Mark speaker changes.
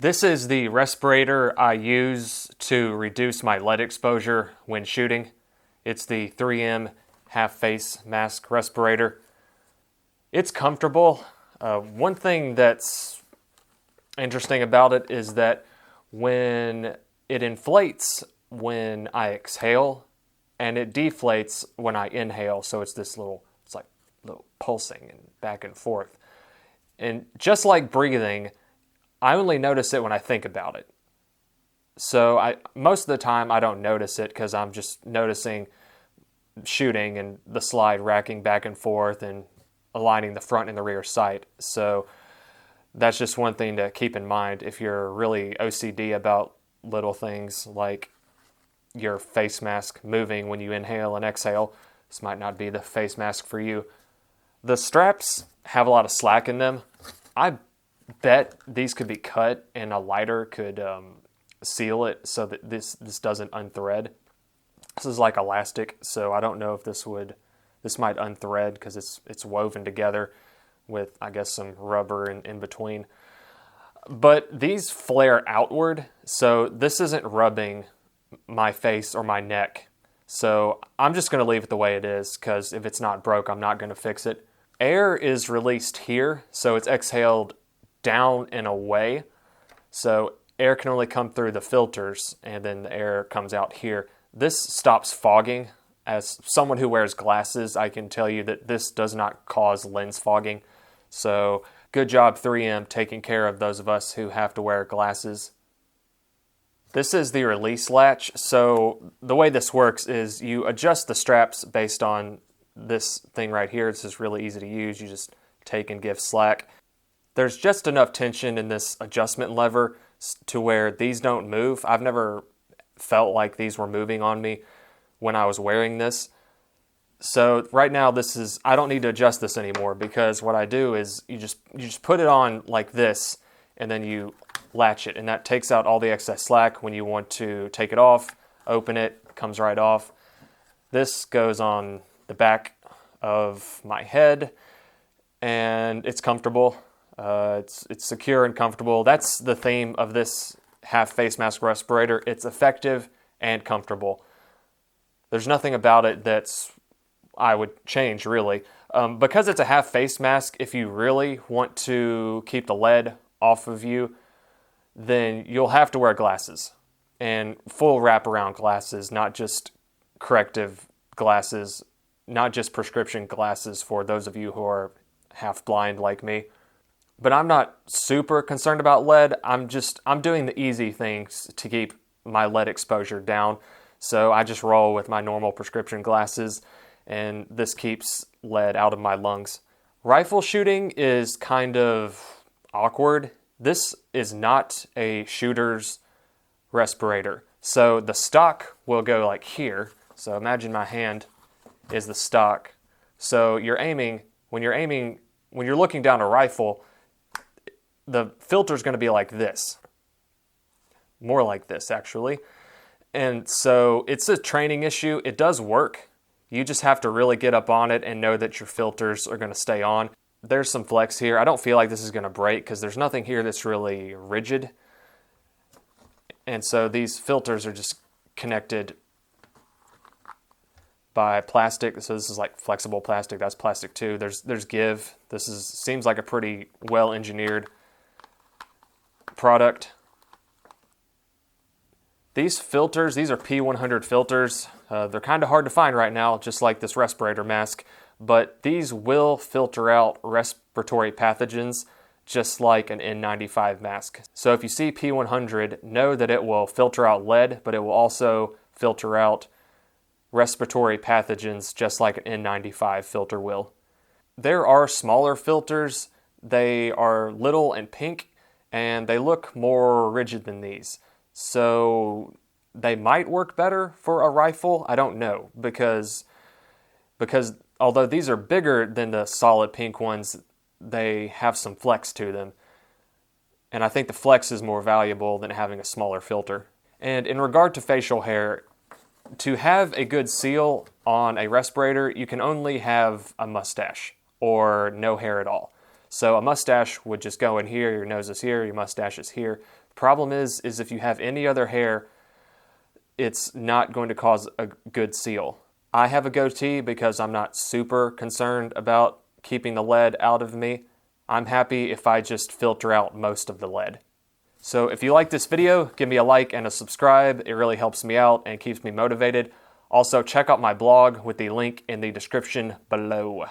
Speaker 1: This is the respirator I use to reduce my lead exposure when shooting. It's the 3M half face mask respirator. It's comfortable. One thing that's interesting about it is that when it inflates when I exhale and it deflates when I inhale, so it's like little pulsing and back and forth. And just like breathing, I only notice it when I think about it. So most of the time I don't notice it because I'm just noticing shooting and the slide racking back and forth and aligning the front and the rear sight. So that's just one thing to keep in mind if you're really OCD about little things like your face mask moving when you inhale and exhale. This might not be the face mask for you. The straps have a lot of slack in them. I bet these could be cut and a lighter could seal it so that this doesn't unthread. This is like elastic, so I don't know if this might unthread because it's woven together with, I guess, some rubber in between. But these flare outward, so this isn't rubbing my face or my neck. So I'm just going to leave it the way it is because if it's not broke, I'm not going to fix it. Air is released here, so it's exhaled down and away. So air can only come through the filters and then the air comes out here. This stops fogging. As someone who wears glasses, I can tell you that this does not cause lens fogging. So good job 3M taking care of those of us who have to wear glasses. This is the release latch. So the way this works is you adjust the straps based on this thing right here. This is really easy to use. You just take and give slack. There's just enough tension in this adjustment lever to where these don't move. I've never felt like these were moving on me when I was wearing this. So right now I don't need to adjust this anymore because what I do is you just put it on like this and then you latch it and that takes out all the excess slack. When you want to take it off, open it, comes right off. This goes on the back of my head and it's comfortable. It's secure and comfortable. That's the theme of this half face mask respirator. It's effective and comfortable. There's nothing about it that's I would change really. Because it's a half face mask, if you really want to keep the lead off of you, then you'll have to wear glasses and full wraparound glasses, not just corrective glasses, not just prescription glasses for those of you who are half blind like me. But I'm not super concerned about lead. I'm doing the easy things to keep my lead exposure down. So I just roll with my normal prescription glasses and this keeps lead out of my lungs. Rifle shooting is kind of awkward. This is not a shooter's respirator. So the stock will go like here. So imagine my hand is the stock. So when you're looking down a rifle, the filter is going to be like this. More like this, actually. And so it's a training issue. It does work. You just have to really get up on it and know that your filters are going to stay on. There's some flex here. I don't feel like this is going to break because there's nothing here that's really rigid. And so these filters are just connected by plastic. So this is like flexible plastic. That's plastic too. There's give. Seems like a pretty well engineered product. These filters, these are P100 filters. They're kind of hard to find right now, just like this respirator mask, but these will filter out respiratory pathogens just like an N95 mask. So if you see P100, know that it will filter out lead, but it will also filter out respiratory pathogens just like an N95 filter will. There are smaller filters. They are little and pink, and they look more rigid than these. So they might work better for a rifle. I don't know because although these are bigger than the solid pink ones, they have some flex to them. And I think the flex is more valuable than having a smaller filter. And in regard to facial hair, to have a good seal on a respirator, you can only have a mustache or no hair at all. So a mustache would just go in here, your nose is here, your mustache is here. The problem is if you have any other hair, it's not going to cause a good seal. I have a goatee because I'm not super concerned about keeping the lead out of me. I'm happy if I just filter out most of the lead. So if you like this video, give me a like and a subscribe. It really helps me out and keeps me motivated. Also, check out my blog with the link in the description below.